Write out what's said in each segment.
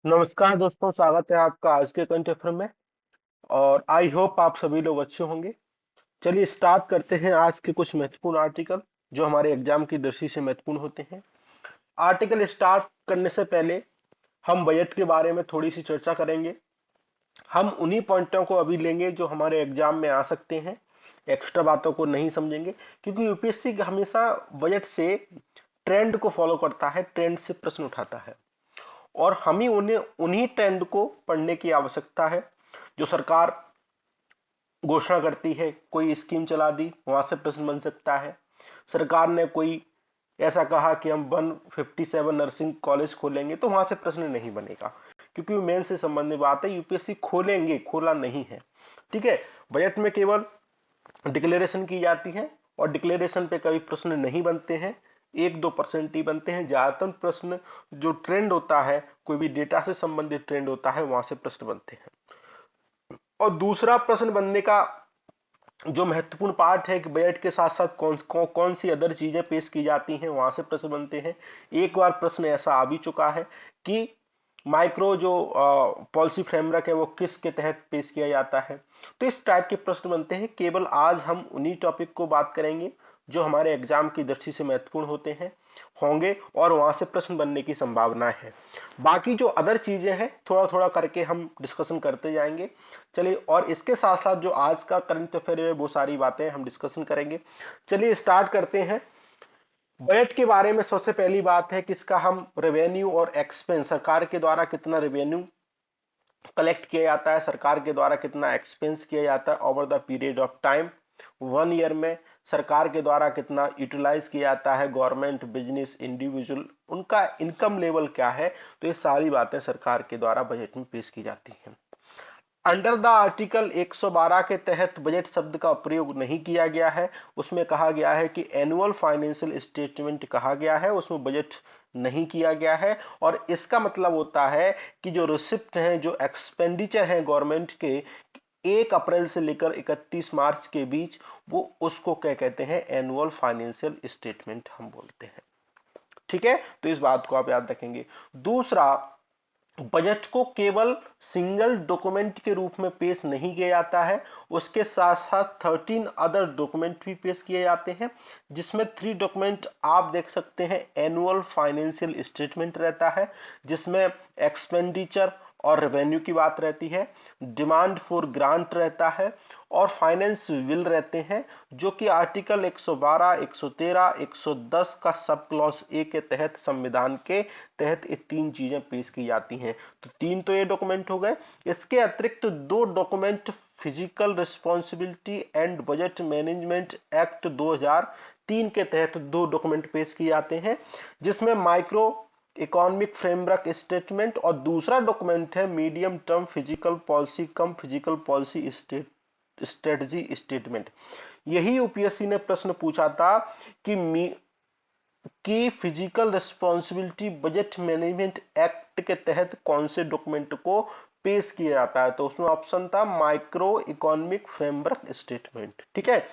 नमस्कार दोस्तों, स्वागत है आपका आज के करंट अफेयर में। और आई होप आप सभी लोग अच्छे होंगे। चलिए स्टार्ट करते हैं आज के कुछ महत्वपूर्ण आर्टिकल जो हमारे एग्जाम की दृष्टि से महत्वपूर्ण होते हैं। आर्टिकल स्टार्ट करने से पहले हम बजट के बारे में थोड़ी सी चर्चा करेंगे। हम उन्हीं पॉइंटों को अभी लेंगे जो हमारे एग्जाम में आ सकते हैं, एक्स्ट्रा बातों को नहीं समझेंगे, क्योंकि यूपीएससी हमेशा बजट से ट्रेंड को फॉलो करता है, ट्रेंड से प्रश्न उठाता है और हमें उन्हें उन्हीं ट्रेंड को पढ़ने की आवश्यकता है। जो सरकार घोषणा करती है, कोई स्कीम चला दी, वहां से प्रश्न बन सकता है। सरकार ने कोई ऐसा कहा कि हम 157 नर्सिंग कॉलेज खोलेंगे, तो वहां से प्रश्न नहीं बनेगा, क्योंकि मेन से संबंधित बात है। यूपीएससी खोलेंगे, खोला नहीं है। ठीक है। बजट में केवल डिक्लेरेशन की जाती है और डिक्लेरेशन पे कभी प्रश्न नहीं बनते हैं, 1-2% ही बनते हैं। ज्यादातर प्रश्न जो ट्रेंड होता है, कोई भी डेटा से संबंधित ट्रेंड होता है, वहां से प्रश्न बनते हैं। और दूसरा प्रश्न बनने का जो महत्वपूर्ण पार्ट है कि बजट के साथ साथ कौन सी अदर चीजें पेश की जाती हैं, वहां से प्रश्न बनते हैं। एक बार प्रश्न ऐसा आ भी चुका है कि माइक्रो जो पॉलिसी फ्रेमवर्क है वो किसके तहत पेश किया जाता है। तो इस टाइप के प्रश्न बनते हैं। केवल आज हम उन्हीं टॉपिक को बात करेंगे जो हमारे एग्जाम की दृष्टि से महत्वपूर्ण होते हैं, होंगे और वहां से प्रश्न बनने की संभावना है। बाकी जो अदर चीजें हैं थोड़ा थोड़ा करके हम डिस्कशन करते जाएंगे। चलिए, और इसके साथ साथ जो आज का करंट अफेयर है वो सारी बातें हम डिस्कशन करेंगे। चलिए स्टार्ट करते हैं। बजट के बारे में सबसे पहली बात है कि इसका हम रेवेन्यू और एक्सपेंस, सरकार के द्वारा कितना रेवेन्यू कलेक्ट किया जाता है, सरकार के द्वारा कितना एक्सपेंस किया जाता है over the period of time, 1 year में सरकार के द्वारा कितना यूटिलाइज किया जाता है, गवर्नमेंट, बिजनेस, इंडिविजुअल, उनका इनकम लेवल क्या है। तो ये सारी बातें सरकार के द्वारा बजट में पेश की जाती हैं। अंडर द आर्टिकल 112 के तहत बजट शब्द का प्रयोग नहीं किया गया है। उसमें कहा गया है कि एनुअल फाइनेंशियल स्टेटमेंट कहा गया है, उसमें बजट नहीं किया गया है। और इसका मतलब होता है कि जो रिसिप्ट हैं, जो एक्सपेंडिचर हैं गवर्नमेंट के 1 अप्रैल से लेकर 31 मार्च के बीच, वो उसको क्या कहते हैं, एनुअल फाइनेंशियल स्टेटमेंट हम बोलते हैं। ठीक है, तो इस बात को आप याद रखेंगे। दूसरा, बजट को केवल सिंगल डॉक्यूमेंट के रूप में पेश नहीं किया जाता है, उसके साथ साथ 13 अदर डॉक्यूमेंट भी पेश किए जाते हैं, जिसमें 3 डॉक्यूमेंट आप देख सकते हैं। एनुअल फाइनेंशियल स्टेटमेंट रहता है जिसमें एक्सपेंडिचर और रेवेन्यू की बात रहती है, डिमांड फॉर ग्रांट रहता है और फाइनेंस बिल रहते हैं, जो कि आर्टिकल 112, 113, 110 का सब क्लॉज ए के तहत, संविधान के तहत ये 3 चीजें पेश की जाती हैं। तो 3 तो ये डॉक्यूमेंट हो गए। इसके अतिरिक्त 2 document physical responsibility and budget management act 2003 के तहत 2 डॉक्यूमेंट पेश किए जाते हैं, जिसमें माइक्रो इकोनॉमिक फ्रेमवर्क स्टेटमेंट और दूसरा डॉक्यूमेंट है मीडियम टर्म फिजिकल पॉलिसी कम फिजिकल पॉलिसी स्ट्रेटजी स्टेटमेंट। यही यूपीएससी ने प्रश्न पूछा था कि physical responsibility budget management act के तहत कौन से डॉक्यूमेंट को पेश किया जाता है, तो उसमें ऑप्शन था माइक्रो इकोनॉमिक फ्रेमवर्क स्टेटमेंट। ठीक है।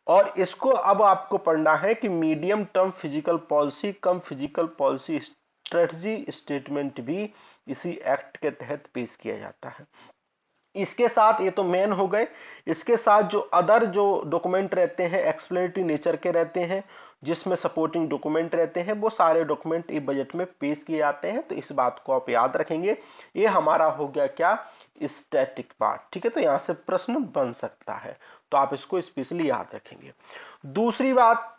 और इसको अब आपको पढ़ना है कि मीडियम टर्म फिजिकल पॉलिसी कम फिजिकल पॉलिसी स्ट्रेटजी स्टेटमेंट भी इसी एक्ट के तहत पेश किया जाता है। इसके साथ, ये तो मेन हो गए, इसके साथ जो अदर जो डॉक्यूमेंट रहते हैं एक्सप्लेनेटरी नेचर के रहते हैं, जिसमें सपोर्टिंग डॉक्यूमेंट रहते हैं, वो सारे डॉक्यूमेंट इस बजट में पेश किए जाते हैं। तो इस बात को आप याद रखेंगे। ये हमारा हो गया क्या, स्टैटिक पार्ट। ठीक है, तो यहां से प्रश्न बन सकता है, तो आप इसको स्पेशली याद रखेंगे। दूसरी बात,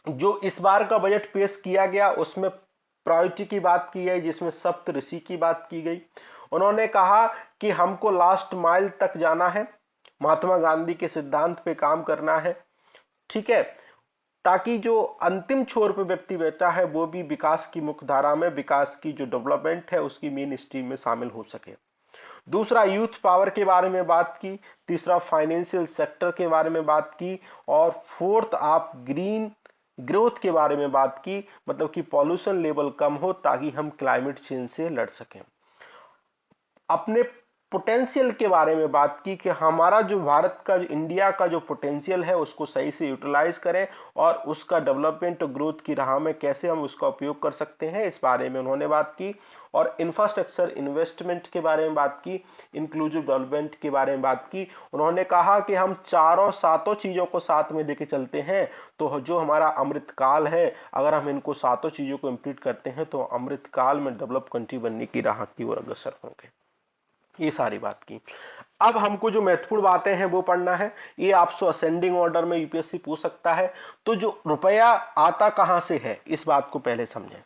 जो इस बार का बजट पेश किया गया उसमें प्रायोरिटी की बात की है, जिसमें सप्तऋषि की बात की गई। उन्होंने कहा कि हमको लास्ट माइल तक जाना है, महात्मा गांधी के सिद्धांत पे काम करना है। ठीक है, ताकि जो अंतिम छोर पे व्यक्ति बैठा है वो भी विकास की मुख्य धारा में, विकास की जो डेवलपमेंट है उसकी मेन स्ट्रीम में शामिल हो सके। दूसरा, यूथ पावर के बारे में बात की। तीसरा, फाइनेंशियल सेक्टर के बारे में बात की। और फोर्थ, आप ग्रीन ग्रोथ के बारे में बात की, मतलब कि पॉल्यूशन लेवल कम हो ताकि हम क्लाइमेट चेंज से लड़ सकें। अपने पोटेंशियल के बारे में बात की कि हमारा जो भारत का, जो इंडिया का जो पोटेंशियल है उसको सही से यूटिलाइज करें और उसका डेवलपमेंट और ग्रोथ की राह में कैसे हम उसका उपयोग कर सकते हैं, इस बारे में उन्होंने बात की। और इंफ्रास्ट्रक्चर इन्वेस्टमेंट के बारे में बात की, इंक्लूसिव डेवलपमेंट के बारे में बात की। उन्होंने कहा कि हम चारों सातों चीजों को साथ में लेके चलते हैं तो जो हमारा अमृत काल है, अगर हम इनको सातों चीजों को इम्प्लीट करते हैं तो अमृत काल में डेवलप कंट्री बनने की राह की ओर अग्रसर होंगे। ये सारी बात की। अब हमको जो महत्वपूर्ण बातें हैं वो पढ़ना है। ये आपसे असेंडिंग ऑर्डर में यूपीएससी पूछ सकता है। तो जो रुपया आता कहां से है, इस बात को पहले समझें।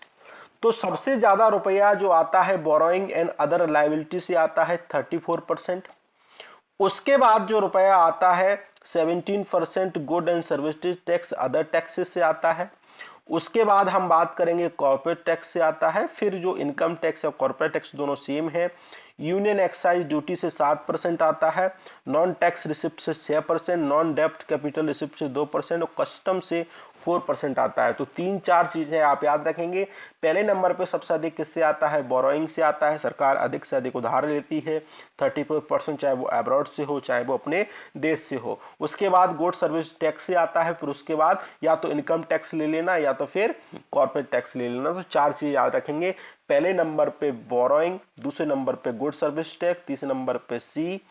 तो सबसे ज्यादा रुपया जो आता है बोरोइंग एंड अदर लायबिलिटी से आता है 34%। उसके बाद जो रुपया आता है 17% good and services tax other taxes से आता है। उसके बाद हम बात करेंगे कॉर्पोरेट टैक्स से आता है। फिर जो इनकम टैक्स और कॉर्पोरेट टैक्स दोनों सेम है। यूनियन एक्साइज ड्यूटी से 7% आता है, नॉन टैक्स रिसिप्ट से 6%, नॉन डेप्ट कैपिटल रिसिप्ट से 2% और कस्टम से 4% आता है। तो 3-4 चीजें आप याद रखेंगे। पहले नंबर पे सबसे अधिक किससे आता है, बोरोइंग से आता है। सरकार अधिक से अधिक उधार लेती है 34%, चाहे वो अब्रॉड से हो चाहे वो अपने देश से हो। उसके बाद गुड सर्विस टैक्स से आता है। फिर उसके बाद या तो इनकम टैक्स ले लेना या तो फिर कॉर्पोरेट टैक्स ले लेना। तो 4 चीज याद रखेंगे। पहले नंबर पे बोरोइंग, दूसरे नंबर पे गुड सर्विस टैक्स, तीसरे नंबर पे सी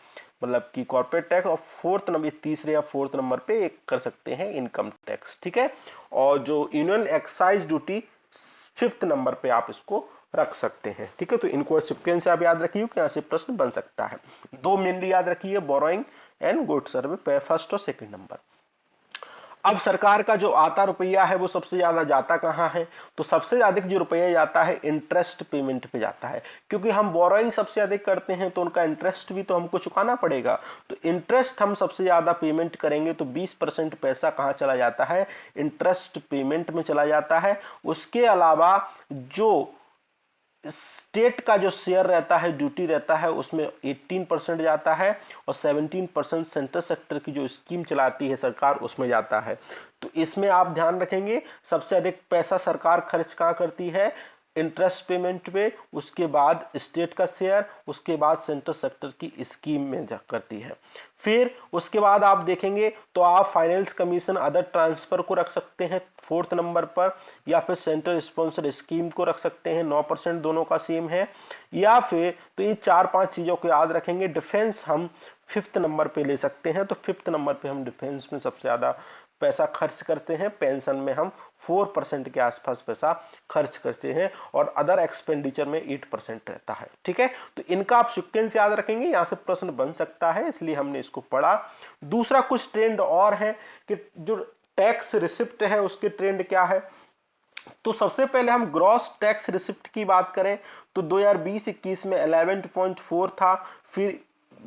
मतलब कि कॉर्पोरेट टैक्स, और फोर्थ नंबर, तीसरे या फोर्थ नंबर पे एक कर सकते हैं इनकम टैक्स। ठीक है। और जो union excise duty 5th number पे आप इसको रख सकते हैं। ठीक है। तो इनको सिक्वेंस से आप याद रखिए कि यहां से प्रश्न बन सकता है। दो मेनली याद रखिए, borrowing and good service, first और सेकंड नंबर। अब सरकार का जो आता रुपया है वो सबसे ज्यादा जाता कहां है, तो सबसे अधिक जो रुपया जाता है इंटरेस्ट पेमेंट पे जाता है। क्योंकि हम बोरोइंग सबसे अधिक करते हैं तो उनका इंटरेस्ट भी तो हमको चुकाना पड़ेगा। तो इंटरेस्ट हम सबसे ज्यादा पेमेंट करेंगे तो 20% पैसा कहां चला जाता है, इंटरेस्ट पेमेंट में चला जाता है। उसके अलावा जो स्टेट का जो शेयर रहता है, ड्यूटी रहता है, उसमें 18% जाता है और 17% सेंट्रल सेक्टर की जो स्कीम चलाती है सरकार उसमें जाता है। तो इसमें आप ध्यान रखेंगे सबसे अधिक पैसा सरकार खर्च कहां करती है, इंटरेस्ट पेमेंट पे, उसके बाद स्टेट का शेयर, उसके बाद सेंट्रल सेक्टर की स्कीम में करती है। फिर उसके बाद आप देखेंगे तो आप फाइनेंस कमीशन अदर ट्रांसफर को रख सकते हैं 4th नंबर पर, या फिर सेंट्रल स्पॉन्सर स्कीम को रख सकते हैं, 9% दोनों का सेम है। या फिर तो ये 4-5 चीजों को याद रखेंगे। डिफेंस हम 5th नंबर पे ले सकते हैं, तो 5th नंबर पे हम डिफेंस में सबसे ज्यादा पैसा खर्च करते हैं। पेंशन में हम 4% के आसपास पैसा खर्च करते हैं और अदर एक्सपेंडिचर में 8% रहता है। ठीक है। तो इनका आप सीक्वेंस याद रखेंगे, यहां से प्रश्न बन सकता है, इसलिए हमने इसको पढ़ा। दूसरा कुछ ट्रेंड और है कि जो टैक्स रिसिप्ट है उसके ट्रेंड क्या है। तो सबसे पहले हम ग्रॉस टैक्स रिसिप्ट की बात करें तो 2020-21 में 11.4 था। फिर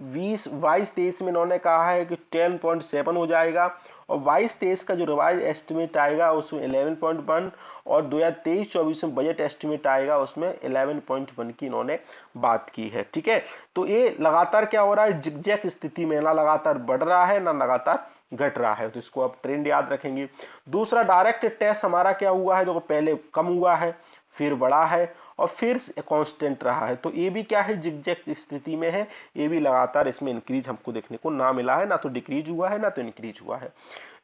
22-23 में इन्होंने कहा है कि 10.7 हो जाएगा और 22-23 का जो रिवाइज एस्टिमेट आएगा उसमें 11.1 और 2023-24 में बजट एस्टिमेट आएगा उसमें 11.1 की इन्होंने बात की है। ठीक है। तो ये लगातार क्या हो रहा है, जिगजैग स्थिति में, ना लगातार बढ़ रहा है ना लगातार घट रहा है। तो इसको आप ट्रेंड याद रखेंगे। दूसरा डायरेक्ट टैक्स हमारा क्या हुआ है, देखो पहले कम हुआ है फिर बढ़ा है और फिर कांस्टेंट रहा है। तो ये भी क्या है, जिगजैग स्थिति में है। ये भी लगातार इसमें इंक्रीज हमको देखने को ना मिला है, ना तो डिक्रीज हुआ है ना तो इंक्रीज हुआ है।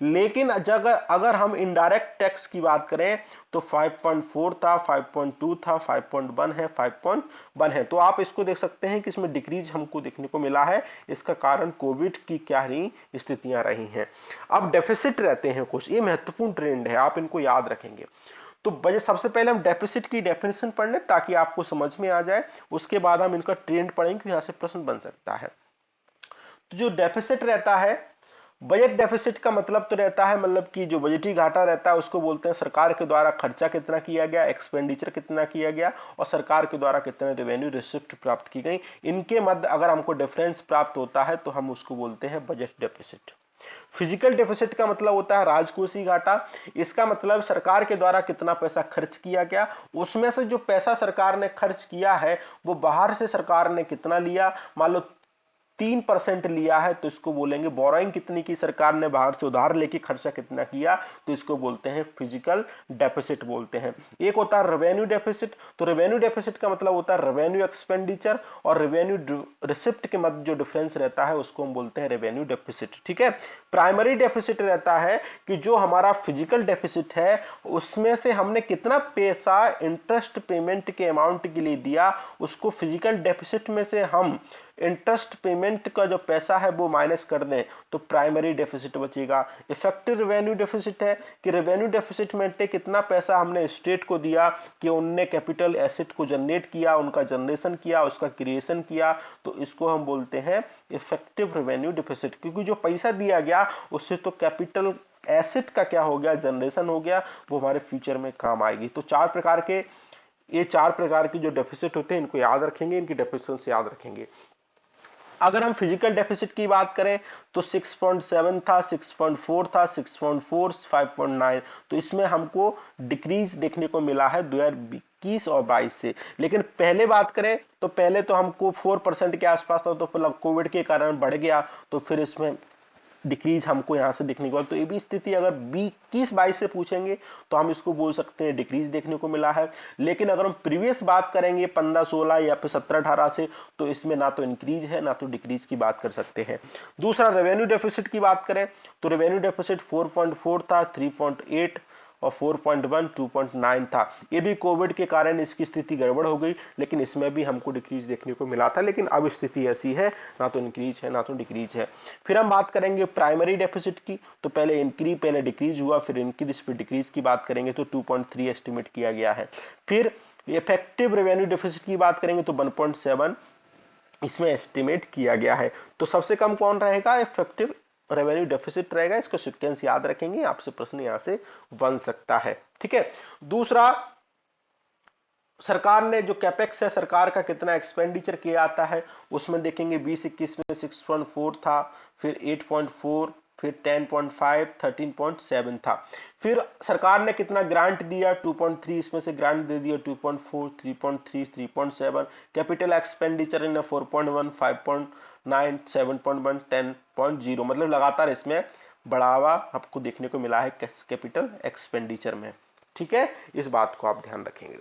लेकिन अगर हम इनडायरेक्ट टैक्स की बात करें तो 5.4 था, 5.2 था, 5.1 है, 5.1 है। तो आप इसको देख सकते हैं कि इसमें डिक्रीज हमको देखने को मिला है। इसका कारण कोविड की क्या रही स्थितियां रही हैं। अब डेफिसिट रहते हैं कुछ, ये महत्वपूर्ण ट्रेंड है, आप इनको याद रखेंगे। तो बजट, सबसे पहले हम डेफिसिट की डेफिनेशन पढ़ लें ताकि आपको समझ में आ जाए। उसके बाद हम इनका ट्रेंड पढ़ेंगे, यहां से प्रश्न बन सकता है। तो जो डेफिसिट रहता है, बजट डेफिसिट का मतलब तो रहता है, मतलब कि जो बजटी घाटा रहता है उसको बोलते हैं सरकार के द्वारा खर्चा कितना किया गया, एक्सपेंडिचर कितना किया गया और सरकार के द्वारा कितने रेवेन्यू रिसिप्ट प्राप्त की गई। इनके मध्य अगर हमको डिफरेंस प्राप्त होता है तो हम उसको बोलते हैं बजट डेफिसिट। फिजिकल डेफिसिट का मतलब होता है राजकोषीय घाटा। इसका मतलब सरकार के द्वारा कितना पैसा खर्च किया गया, उसमें से जो पैसा सरकार ने खर्च किया है वो बाहर से सरकार ने कितना लिया। मान लो 3% लिया है तो इसको बोलेंगे बोरोइंग कितनी की सरकार ने बाहर से उधार लेके खर्चा कितना किया, तो इसको बोलते हैं फिजिकल डेफिसिट बोलते हैं। एक होता है रेवेन्यू डेफिसिट, तो रेवेन्यू डेफिसिट का मतलब होता है रेवेन्यू एक्सपेंडिचर और रेवेन्यू रिसिप्ट के मध्य जो डिफरेंस रहता है उसको हम बोलते हैं रेवेन्यू डेफिसिट, ठीक है। प्राइमरी डेफिसिट रहता है कि जो हमारा फिजिकल डेफिसिट है उसमें से हमने कितना पैसा इंटरेस्ट पेमेंट के अमाउंट के लिए दिया, उसको फिजिकल डेफिसिट में से हम इंटरेस्ट पेमेंट का जो पैसा है वो माइनस कर दें तो प्राइमरी डेफिसिट बचेगा। इफेक्टिव रेवेन्यू डेफिसिट है कि रेवेन्यू डेफिसिट में कितना पैसा हमने स्टेट को दिया कि उनने कैपिटल एसेट को जनरेट किया, उनका जनरेशन किया, उसका क्रिएशन किया, तो इसको हम बोलते हैं इफेक्टिव रेवेन्यू डेफिसिट। क्योंकि जो पैसा दिया गया उससे तो कैपिटल एसेट का क्या हो गया, जनरेशन हो गया, वो हमारे फ्यूचर में काम आएगी। तो ये चार प्रकार के जो डेफिसिट होते हैं इनको याद रखेंगे, इनकी डेफिनेशन याद रखेंगे। अगर हम फिजिकल डेफिसिट की बात करें तो 6.7 था, 6.4 था, 6.4, 5.9, तो इसमें हमको डिक्रीज देखने को मिला है 2021 और 22 से। लेकिन पहले बात करें तो पहले तो हमको 4% के आसपास था, तो कोविड के कारण बढ़ गया, तो फिर इसमें डिक्रीज हमको यहां से देखने को, तो ये भी स्थिति अगर 21-22 से पूछेंगे तो हम इसको बोल सकते हैं डिक्रीज देखने को मिला है। लेकिन अगर हम प्रीवियस बात करेंगे 15-16 या फिर 17-18 से, तो इसमें ना तो इंक्रीज है ना तो डिक्रीज की बात कर सकते हैं। दूसरा रेवेन्यू डेफिसिट की बात करें तो रेवेन्यू डेफिसिट 4.4 था, 3.8 और 4.1, 2.9 था। ये भी कोविड के कारण इसकी स्थिति गड़बड़ हो गई, लेकिन इसमें भी हमको डिक्रीज देखने को मिला था। लेकिन अब स्थिति ऐसी है, ना तो इंक्रीज है ना तो डिक्रीज है। फिर हम बात करेंगे प्राइमरी डेफिसिट की, तो पहले डिक्रीज हुआ, फिर इंक्रीज, फिर डिक्रीज की बात करेंगे तो 2.3 एस्टिमेट किया गया है। फिर इफेक्टिव रेवेन्यू डेफिसिट की बात करेंगे तो 1.7 इसमें एस्टिमेट किया गया है। तो सबसे कम कौन रहेगा, इफेक्टिव रेवेन्यू डेफिसिट रहेगा। इसका सीक्वेंस याद रखेंगे, आपसे प्रश्न यहां से बन सकता है, ठीक है। दूसरा, सरकार ने जो कैपेक्स है, सरकार का कितना एक्सपेंडिचर किया जाता है, उसमें देखेंगे 2021 में 6.4 था, फिर 8.4, फिर 10.5, 13.7 था। फिर सरकार ने कितना ग्रांट दिया, 2.3, इसमें से ग्रांट दे दिया 2.4, 3.3, 3.7। कैपिटल एक्सपेंडिचर इन 4.1, 5.9, 7.1, 10.0, मतलब लगातार इसमें बढ़ावा आपको देखने को मिला है कैपिटल एक्सपेंडिचर में, ठीक है। इस बात को आप ध्यान रखेंगे।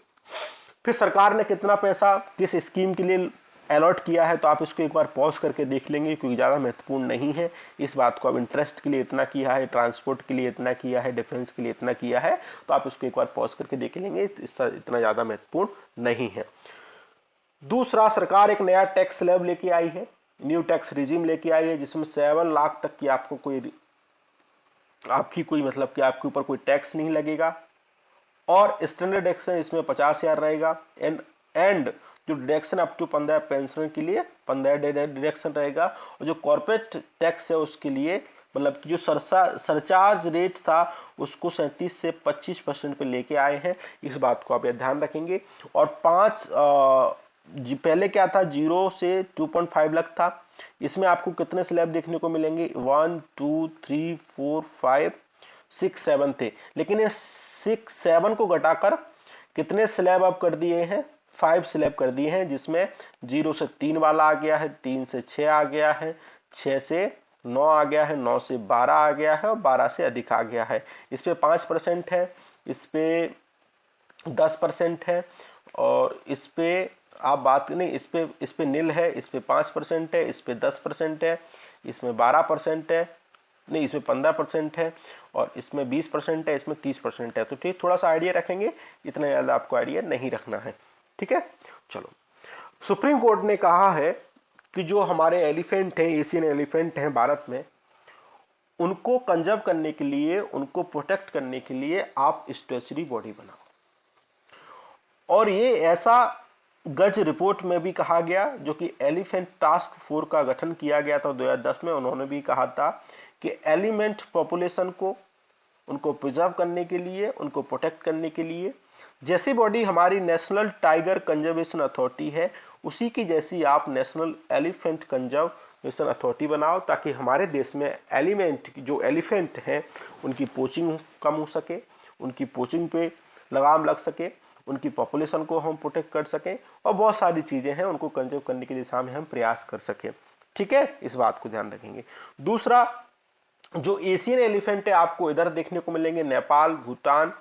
फिर सरकार ने कितना पैसा किस स्कीम के लिए अलॉट किया है, तो आप इसको एक बार पॉज करके देख लेंगे क्योंकि ज़्यादा महत्वपूर्ण नहीं है। इस बात को, अब इंटरेस्ट के लिए इतना किया है, ट्रांसपोर्ट के लिए इतना किया है, डिफेंस के लिए इतना किया है, तो आप इसको एक बार पॉज करके देख लेंगे, इसका इतना ज़्यादा महत्वपूर्ण नहीं है। दूसरा, सरकार एक नया टैक्स स्लैब लेके आई है, न्यू टैक्स रिजीम लेके आई है, जिसमें 7 लाख तक की आपको मतलब कि आपके ऊपर कोई टैक्स नहीं लगेगा। और स्टैंडर्ड डिडक्शन इसमें 50,000 रहेगा। एंड जो डिडक्शन अप टू 15 पेंशन के लिए 15 डिडक्शन रहेगा। और जो कॉर्पोरेट टैक्स है उसके लिए मतलब कि जो सरचार्ज रेट था उसको 37 से 25% पे लेके आए हैं। इस बात को आप ध्यान रखेंगे। और पहले क्या था, 0 से 2.5 लाख था। इसमें आपको कितने स्लैब देखने को मिलेंगे, 1, 2, 3, 4, 5, 6, 7 थे। लेकिन ये 6, 7 को घटाकर कितने स्लैब अब कर दिए हैं, 5 स्लैब कर दिए हैं, जिसमें 0 से 3 वाला आ गया है, 3 से 6 आ गया है, 6 से 9 आ गया है, 9 से 12 आ गया है और 12 से अधिक आ गया है। इस पे 5% है, इस पे 10% है और इस पे आप बात नहीं, इस पे नील है, इस पे 5% है, इस पे 10% है, इसमें 12% है, नहीं इसमें 15% है और इसमें 20% है, इसमें 30% है। तो ठीक, थोड़ा सा आइडिया रखेंगे, इतना ज्यादा आपको आइडिया नहीं रखना है, ठीक है। चलो, सुप्रीम कोर्ट ने कहा है कि जो हमारे एलिफेंट हैं, एशियन एलिफेंट हैं भारत में, उनको कंजर्व करने के लिए, उनको प्रोटेक्ट करने के लिए आप स्टैच्यूटरी बॉडी बनाओ। और ये ऐसा गज रिपोर्ट में भी कहा गया, जो कि एलिफेंट टास्क फोर्स का गठन किया गया था 2010 में। उन्होंने भी कहा था कि एलिफेंट पॉपुलेशन को, उनको प्रिजर्व करने के लिए, उनको प्रोटेक्ट करने के लिए, जैसी बॉडी हमारी नेशनल टाइगर कंजर्वेशन अथॉरिटी है, उसी की जैसी आप नेशनल एलिफेंट कंजर्वेशन अथॉरिटी बनाओ, ताकि हमारे देश में जो एलिफेंट हैं उनकी पोचिंग कम हो सके, उनकी पोचिंग पे लगाम लग सके, उनकी पॉपुलेशन को हम प्रोटेक्ट कर सकें और बहुत सारी चीजें हैं उनको कंजर्व करने की दिशा में हम प्रयास कर सकें, ठीक है, इस बात को ध्यान रखेंगे। दूसरा, जो एशियन एलिफेंट है आपको इधर देखने को मिलेंगे, नेपाल, भूटान,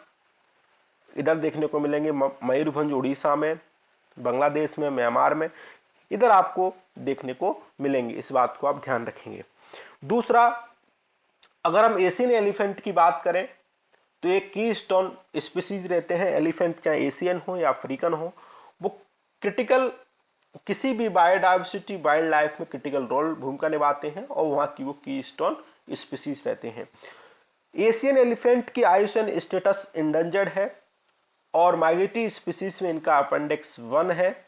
इधर देखने को मिलेंगे मयूरभंज उड़ीसा में, बांग्लादेश में, म्यांमार में, इधर आपको देखने को मिलेंगे, इस बात को आप ध्यान रखेंगे। दूसरा, अगर हम एशियन एलिफेंट की बात करें तो एक की स्टोन स्पीसीज रहते हैं एलिफेंट, चाहे एशियन हो या अफ्रीकन हो, वो क्रिटिकल किसी भी बायोडाइवर्सिटी वाइल्ड लाइफ में क्रिटिकल रोल भूमिका निभाते हैं और वहां की वो की स्टोन स्पीसीज रहते हैं। एशियन एलिफेंट की आयुषन स्टेटस इंडेंजर्ड है और माइग्रेटरी स्पीसीज में इनका अपेंडिक्स 1 है,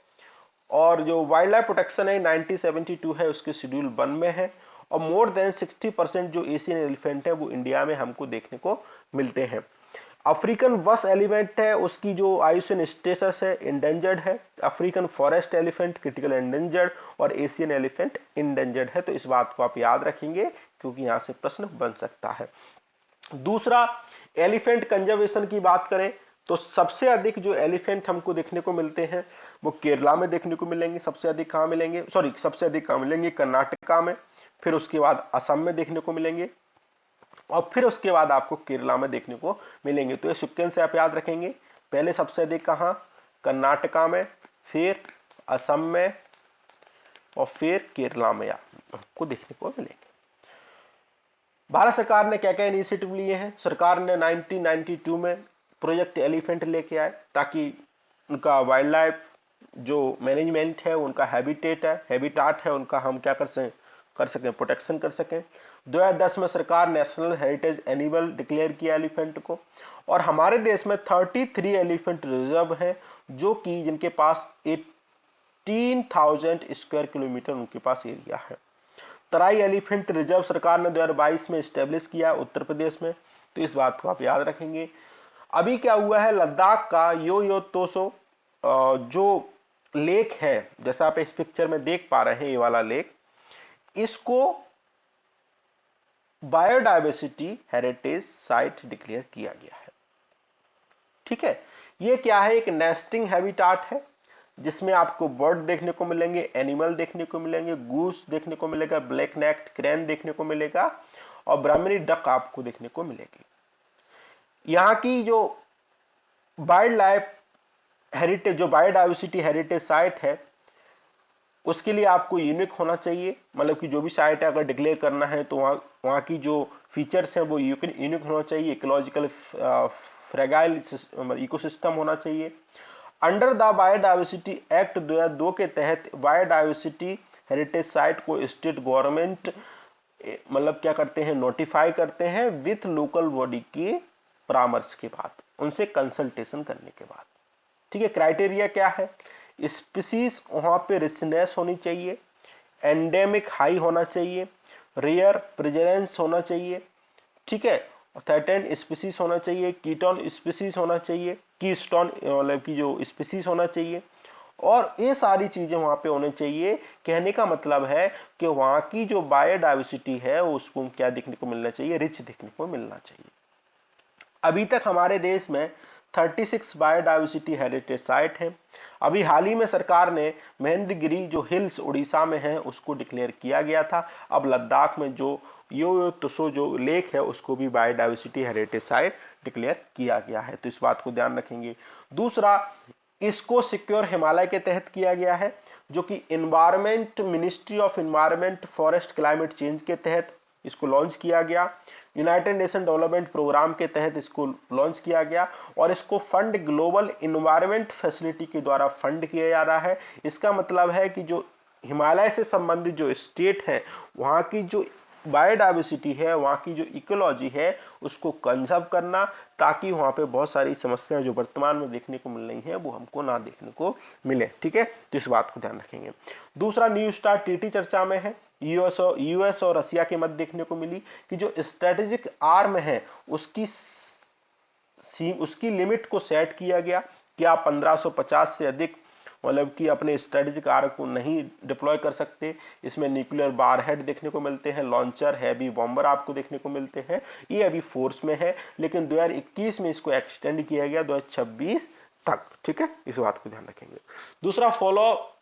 और जो वाइल्ड लाइफ प्रोटेक्शन है 1972 है उसके शेड्यूल 1 में है, और मोर देन 60% जो एशियन एलिफेंट है वो इंडिया में हमको देखने को मिलते हैं। अफ्रीकन बस एलिफेंट है, उसकी जो आयुषन स्टेटस है इंडेंजर्ड है, African forest elephant critical endangered, और एशियन एलिफेंट इंडेंजर्ड है। तो इस बात को आप याद रखेंगे क्योंकि यहां से प्रश्न बन सकता है। दूसरा, एलिफेंट कंजर्वेशन की बात करें तो सबसे अधिक जो एलिफेंट हमको देखने को मिलते हैं वो केरला में देखने को मिलेंगे। सबसे अधिक कहां मिलेंगे, सबसे अधिक कहां मिलेंगे, कर्नाटका में, फिर उसके बाद असम में देखने को मिलेंगे, और फिर उसके बाद आपको केरला में देखने को मिलेंगे। तो ये सिक्वेंस से आप याद रखेंगे, पहले सबसे अधिक कहां, कर्नाटका में, फिर असम में, और फिर केरला में आपको देखने को मिलेंगे। भारत सरकार ने क्या क्या इनिशिएटिव लिए हैं? सरकार ने 1992 में प्रोजेक्ट एलिफेंट लेके आए ताकि उनका वाइल्ड लाइफ जो मैनेजमेंट है, उनका हैबिटाट है उनका हम क्या कर सकें प्रोटेक्शन कर सकें। 2010 में सरकार नेशनल हेरिटेज एनिमल डिक्लेयर किया एलिफेंट को, और हमारे देश में 33 एलिफेंट रिजर्व है जो कि जिनके पास 18,000 स्क्वायर किलोमीटर उनके पास एरिया है। तराई एलिफेंट रिजर्व सरकार ने 2022 में स्टेब्लिश किया उत्तर प्रदेश में, तो इस बात को आप याद रखेंगे। अभी क्या हुआ है, लद्दाख का यो तोसो जो लेक है, जैसा आप इस पिक्चर में देख पा रहे हैं, ये वाला लेक, इसको बायोडाइवर्सिटी हेरिटेज साइट डिक्लेयर किया गया है। ठीक है, ये क्या है, एक नेस्टिंग हैबिटाट है जिसमें आपको बर्ड देखने को मिलेंगे, एनिमल देखने को मिलेंगे, गूस देखने को मिलेगा, ब्लैक नेक्ड क्रेन देखने को मिलेगा, और ब्राह्मणी डक आपको देखने को मिलेगी। यहाँ की जो वाइल्ड लाइफ हेरिटेज, जो बायोडाइवर्सिटी हेरिटेज साइट है, उसके लिए आपको यूनिक होना चाहिए, मतलब कि जो भी साइट है अगर डिक्लेयर करना है तो वहाँ की जो फीचर्स हैं वो यूनिक होना चाहिए, इकोलॉजिकल फ्रेगाइल इकोसिस्टम होना चाहिए। अंडर द बायोडाइवर्सिटी एक्ट 2002 के तहत बायोडाइवर्सिटी हेरिटेज साइट को स्टेट गवर्नमेंट मतलब क्या करते हैं, नोटिफाई करते हैं विथ लोकल बॉडी के परामर्श के बाद, उनसे कंसल्टेशन करने के बाद। ठीक है, क्राइटेरिया क्या है, स्पीसीज वहां पे रिचनेस होनी चाहिए, एंडेमिक हाई होना चाहिए, रेयर प्रेजेंस होना चाहिए, ठीक है, थर्टेन स्पीसीज होना चाहिए, कीटोन स्पीसीज होना चाहिए, कीस्टोन मतलब की जो स्पीसीज होना चाहिए, और ये सारी चीजें वहां पे होनी चाहिए। कहने का मतलब है कि वहां की जो बायोडाइवर्सिटी है उसको क्या देखने को मिलना चाहिए, रिच देखने को मिलना चाहिए। अभी तक हमारे देश में 36 बायोडाइवर्सिटी हेरिटेज साइट है। अभी हाल ही में सरकार ने महेंद्रगिरी जो हिल्स उड़ीसा में है उसको डिक्लेयर किया गया था। अब लद्दाख में जो यो तुसो जो लेक है उसको भी बायोडाइवर्सिटी हेरिटेज साइट डिक्लेयर किया गया है, तो इस बात को ध्यान रखेंगे। दूसरा, इसको सिक्योर हिमालय के तहत किया गया है, जो कि environment ministry of environment forest climate change के तहत इसको लॉन्च किया गया। यूनाइटेड नेशन डेवलपमेंट प्रोग्राम के तहत इसको लॉन्च किया गया, और इसको फंड ग्लोबल एनवायरमेंट फैसिलिटी के द्वारा फंड किया जा रहा है। इसका मतलब है कि जो हिमालय से संबंधित जो स्टेट है वहाँ की जो बायोडाइवर्सिटी है, वहाँ की जो इकोलॉजी है उसको कंजर्व करना, ताकि वहाँ पे बहुत सारी समस्याएं जो वर्तमान में देखने को मिल रही हैं वो हमको ना देखने को मिले। ठीक है, तो इस बात को ध्यान रखेंगे। दूसरा, न्यू स्टार्ट ट्रीटी चर्चा में है, यूएस और रसिया के मध्य देखने को मिली कि जो स्ट्रेटेजिक आर्म है उसकी लिमिट को सेट किया गया कि आप 1550 से अधिक मतलब कि अपने स्ट्रेटेजिक आर्म को नहीं डिप्लॉय कर सकते। इसमें न्यूक्लियर बारहेड देखने को मिलते हैं, लॉन्चर, हैवी बॉम्बर आपको देखने को मिलते हैं। ये अभी फोर्स में है, लेकिन 2021 में इसको एक्सटेंड किया गया 2026 तक। ठीक है, इस बात को ध्यान रखेंगे। दूसरा, फॉलो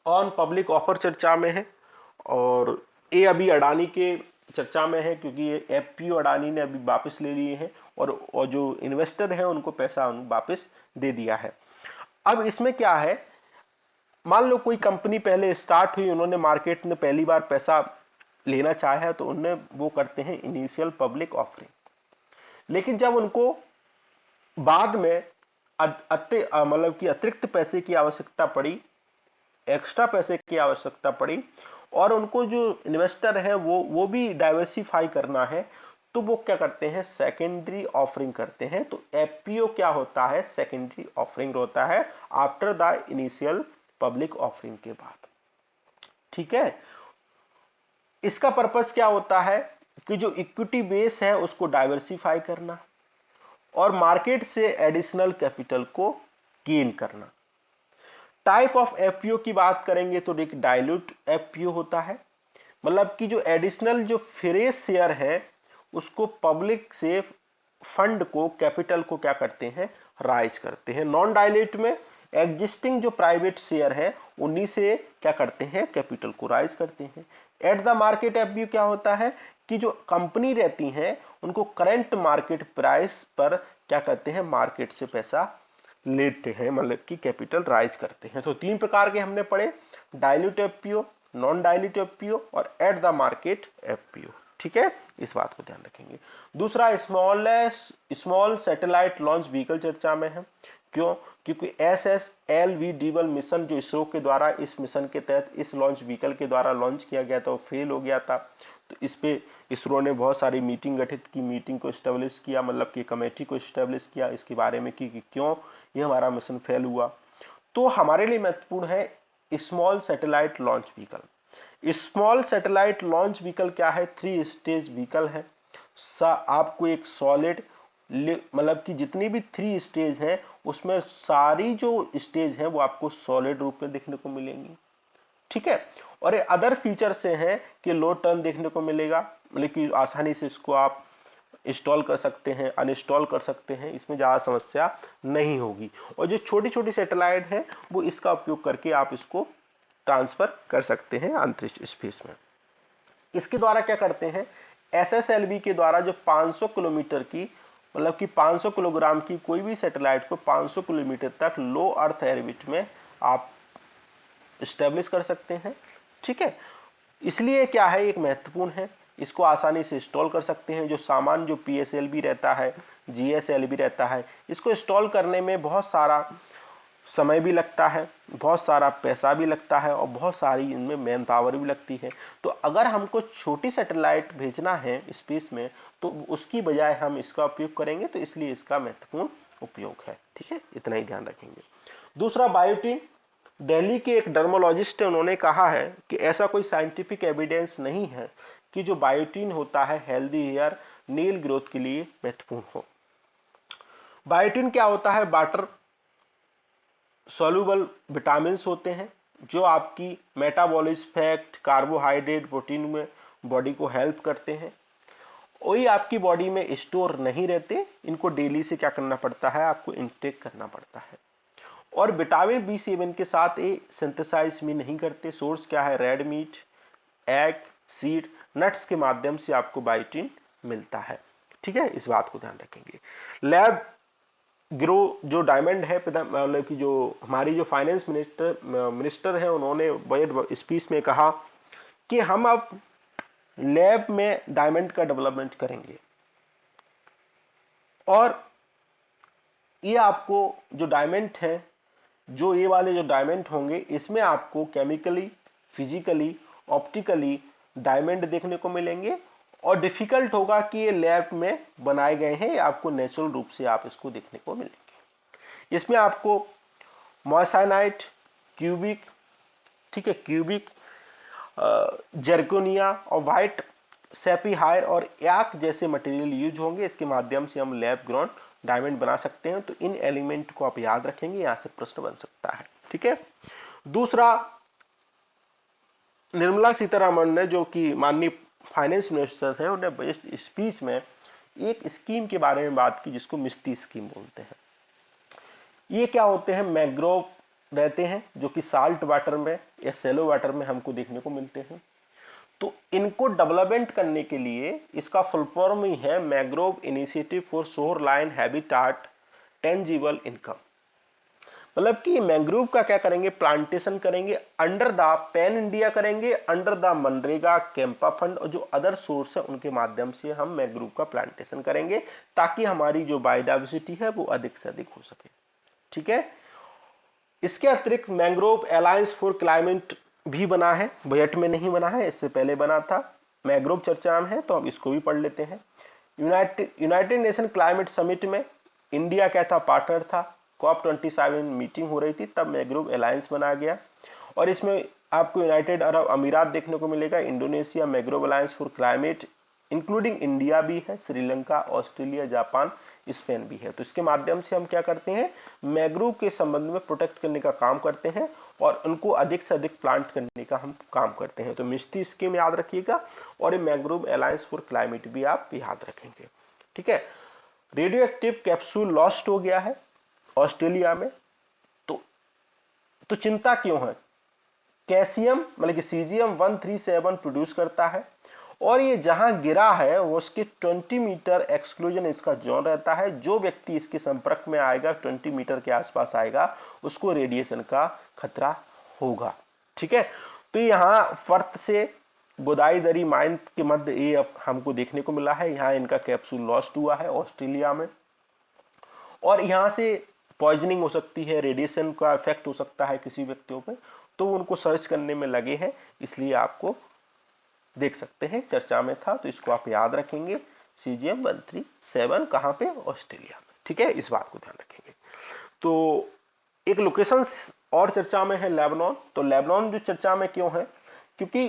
ऑन पब्लिक ऑफर चर्चा में है, और ये अभी अडानी के चर्चा में है, क्योंकि ये एफपीओ अडानी ने अभी वापस ले लिए हैं और जो इन्वेस्टर हैं उनको पैसा वापस दे दिया है। अब इसमें क्या है, मान लो कोई कंपनी पहले स्टार्ट हुई, उन्होंने मार्केट में पहली बार पैसा लेना चाहा तो उन्हें वो करते हैं इनिशियल पब्लिक ऑफरिंग। लेकिन जब उनको बाद में मतलब कि अतिरिक्त पैसे की आवश्यकता पड़ी, एक्स्ट्रा पैसे की आवश्यकता पड़ी, और उनको जो इन्वेस्टर है वो भी डाइवर्सिफाई करना है, तो वो क्या करते हैं, सेकेंडरी ऑफरिंग करते हैं। तो एफपीओ क्या होता है, सेकेंडरी ऑफरिंग होता है after the initial public offering के बाद। ठीक है, इसका पर्पस क्या होता है कि जो इक्विटी बेस है उसको डाइवर्सिफाई करना और मार्केट से एडिशनल कैपिटल को गेन करना। टाइप ऑफ एफपीओ की बात करेंगे तो एक डाइल्यूट एफपीओ होता है, मतलब कि जो एडिशनल जो फ्रेश शेयर है उसको पब्लिक से फंड को, कैपिटल को क्या करते हैं, राइज करते हैं। नॉन डाइल्यूट में एग्जिस्टिंग जो प्राइवेट शेयर है उन्हीं से क्या करते हैं, कैपिटल को राइज करते हैं। एट द मार्केट एफपीओ क्या होता है कि जो कंपनी रहती हैं उनको करंट मार्केट प्राइस पर क्या करते हैं, मार्केट से पैसा लेते हैं, मतलब कि कैपिटल राइज करते हैं। तो तीन प्रकार के हमने पढ़े, dilute FPO, non dilute FPO और एट द मार्केट एफपीओ। ठीक है, इस बात को ध्यान रखेंगे। दूसरा स्मॉल सैटेलाइट लॉन्च व्हीकल चर्चा में है। क्यों, क्योंकि SSLV-D1 मिशन जो इसरो के द्वारा, इस मिशन के तहत इस लॉन्च व्हीकल के द्वारा लॉन्च किया गया था, वो फेल हो गया था। तो इस पे इसरो ने बहुत सारी मीटिंग गठित की, मीटिंग को स्टेब्लिश किया, मतलब कि कमेटी को स्टेब्लिश किया इसके बारे में कि क्यों ये हमारा मिशन फेल हुआ। तो हमारे लिए महत्वपूर्ण है small satellite launch vehicle. Small satellite launch vehicle क्या है, 3 स्टेज व्हीकल है। आपको एक सॉलिड, मतलब कि जितनी भी 3 स्टेज है उसमें सारी जो स्टेज है वो आपको सॉलिड रूप में देखने को मिलेंगी। ठीक है, और ये अदर फीचर से है कि लो टर्न देखने को मिलेगा, मतलब कि आसानी से इसको आप इंस्टॉल कर सकते हैं, अनइंस्टॉल कर सकते हैं, इसमें ज़्यादा समस्या नहीं होगी। और जो छोटी छोटी सैटेलाइट है वो इसका उपयोग करके आप इसको ट्रांसफर कर सकते हैं अंतरिक्ष स्पेस में। इसके द्वारा क्या करते हैं, SSLV के द्वारा जो 500 किलोमीटर की, मतलब कि 500 किलोग्राम की कोई भी सैटेलाइट को 500 किलोमीटर तक लो अर्थ ऑर्बिट में आप स्टेब्लिश कर सकते हैं। ठीक है, इसलिए क्या है, एक महत्वपूर्ण है, इसको आसानी से इंस्टॉल कर सकते हैं। जो सामान जो PSLV रहता है, GSLV रहता है, इसको इंस्टॉल करने में बहुत सारा समय भी लगता है, बहुत सारा पैसा भी लगता है और बहुत सारी इनमें मैन पावर भी लगती है। तो अगर हमको छोटी सैटेलाइट भेजना है स्पेस में तो उसकी बजाय हम इसका उपयोग करेंगे, तो इसलिए इसका महत्वपूर्ण उपयोग है। ठीक है, इतना ही ध्यान रखेंगे। दूसरा, बायोटिन। दिल्ली के एक डर्मोलॉजिस्ट है, उन्होंने कहा है कि ऐसा कोई साइंटिफिक एविडेंस नहीं है कि जो बायोटिन होता है हेल्दी हेयर नील ग्रोथ के लिए महत्वपूर्ण हो। बायोटिन क्या होता है, वाटर सॉल्युबल विटामिन होते हैं जो आपकी मेटाबॉलिज्म फैक्ट, कार्बोहाइड्रेट, प्रोटीन में बॉडी को हेल्प करते हैं। वही आपकी बॉडी में स्टोर नहीं रहते, इनको डेली से क्या करना पड़ता है, आपको इंटेक करना पड़ता है। और विटामिन B7 के साथ ये सिंथेसाइज भी नहीं करते। सोर्स क्या है, red meat, egg, seed, nuts के माध्यम से आपको बायोटिन मिलता है। ठीक है, इस बात को ध्यान रखेंगे। लैब ग्रो जो डायमंड है, मतलब कि जो हमारी जो फाइनेंस मिनिस्टर है, उन्होंने बजट स्पीच में कहा कि हम अब लैब में डायमंड का डेवलपमेंट करेंगे और ये आपको जो डायमंड है, जो ये वाले जो डायमंड होंगे, इसमें आपको केमिकली, फिजिकली, ऑप्टिकली डायमंड देखने को मिलेंगे और डिफिकल्ट होगा कि ये लैब में बनाए गए हैं, आपको नेचुरल रूप से आप इसको देखने को मिलेंगे। इसमें आपको मॉइसाइनाइट, क्यूबिक, ठीक है, क्यूबिक, जर्कोनिया और व्हाइट सैफीहायर और याक जैसे मटेरियल यूज होंगे। इसके माध्यम से हम लैब ग्रोन डायमंड बना सकते हैं। तो इन एलिमेंट को आप याद रखेंगे, यहां से प्रश्न बन सकता है। ठीक है, दूसरा, निर्मला सीतारमण ने, जो कि माननीय फाइनेंस मिनिस्टर है, उन्हें बजट स्पीच में एक स्कीम के बारे में बात की जिसको मिस्टी स्कीम बोलते हैं। ये क्या होते हैं, मैंग्रोव रहते हैं जो कि साल्ट वाटर में या सेलो वाटर में हमको देखने को मिलते हैं। तो इनको डेवलपमेंट करने के लिए इसका फुल फॉर्म ही है mangrove initiative for shore line habitat tangible income. मतलब कि मैंग्रोव का क्या करेंगे, प्लांटेशन करेंगे अंडर द पैन इंडिया, करेंगे under the MNREGA CAMPA fund, और जो अदर सोर्स है उनके माध्यम से हम मैंग्रोव का प्लांटेशन करेंगे ताकि हमारी जो बायोडाइवर्सिटी है वो अधिक से अधिक हो सके। ठीक है, इसके अतिरिक्त मैंग्रोव अलायंस फॉर क्लाइमेट भी बना है, बजट में नहीं बना है, इससे पहले बना था। मैंग्रोव चर्चा में है तो हम इसको भी पढ़ लेते हैं। यूनाइटेड नेशन क्लाइमेट समिट में इंडिया क्या था, पार्टनर था। COP27 मीटिंग हो रही थी, तब मैंग्रोव अलायंस बनाया गया और इसमें आपको यूनाइटेड अरब अमीरात देखने को मिलेगा, Indonesia, mangrove alliance for climate including India भी है, श्रीलंका, ऑस्ट्रेलिया, जापान, स्पेन भी है। तो इसके माध्यम से हम क्या करते हैं, मैंग्रोव के संबंध में प्रोटेक्ट करने का काम करते हैं और उनको अधिक से अधिक प्लांट करने का हम काम करते हैं। तो मिस्टी स्कीम याद रखिएगा और ये मैंग्रोव अलायंस फॉर क्लाइमेट भी आप याद रखेंगे। ठीक है, रेडियो एक्टिव कैप्सूल लॉस्ट हो गया है ऑस्ट्रेलिया में, तो चिंता क्यों है, कैल्शियम मतलब कि सीजियम 137 प्रोड्यूस करता है और ये जहां गिरा है वो उसके 20 मीटर एक्सक्लूजन इसका जोन रहता है। जो व्यक्ति इसके संपर्क में आएगा 20 मीटर के आसपास आएगा उसको रेडिएशन का खतरा होगा। ठीक है, तो यहाँ फर्थ से गोदाईदरी माइन के मध्य ये अब हमको देखने को मिला है, यहाँ इनका कैप्सूल लॉस्ट हुआ है ऑस्ट्रेलिया में और यहाँ से पॉइजनिंग हो सकती है, रेडिएशन का इफेक्ट हो सकता है किसी व्यक्तियों पे, तो उनको सर्च करने में लगे हैं, इसलिए आपको देख सकते हैं चर्चा में था, तो इसको आप याद रखेंगे। सीजियम 137 कहाँ पे, ऑस्ट्रेलिया में। ठीक है, इस बात को ध्यान रखेंगे। तो एक लोकेशन और चर्चा में है लेबनान। तो लेबनान जो चर्चा में क्यों है, क्योंकि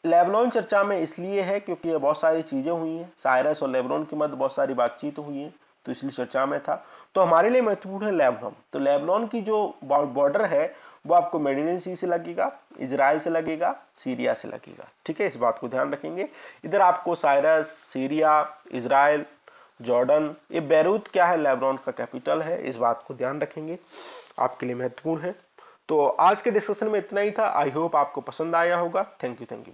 लेबनान चर्चा में इसलिए है क्योंकि बहुत सारी चीजें हुई हैं, साइरस और लेबनान के मध्य बहुत सारी बातचीत हुई है, तो इसलिए चर्चा में था। तो हमारे लिए महत्वपूर्ण है लेबनान। तो लेबनान की जो बॉर्डर है वो आपको मेडिटेरेनियन सी से लगेगा, इजराइल से लगेगा, सीरिया से लगेगा। ठीक है, इस बात को ध्यान रखेंगे। इधर आपको साइरस, सीरिया, इजराइल, जॉर्डन, ये बैरूत क्या है, लेबनान का कैपिटल है, इस बात को ध्यान रखेंगे, आपके लिए महत्वपूर्ण है। तो आज के डिस्कशन में इतना ही था। आई होप आपको पसंद आया होगा। Thank you very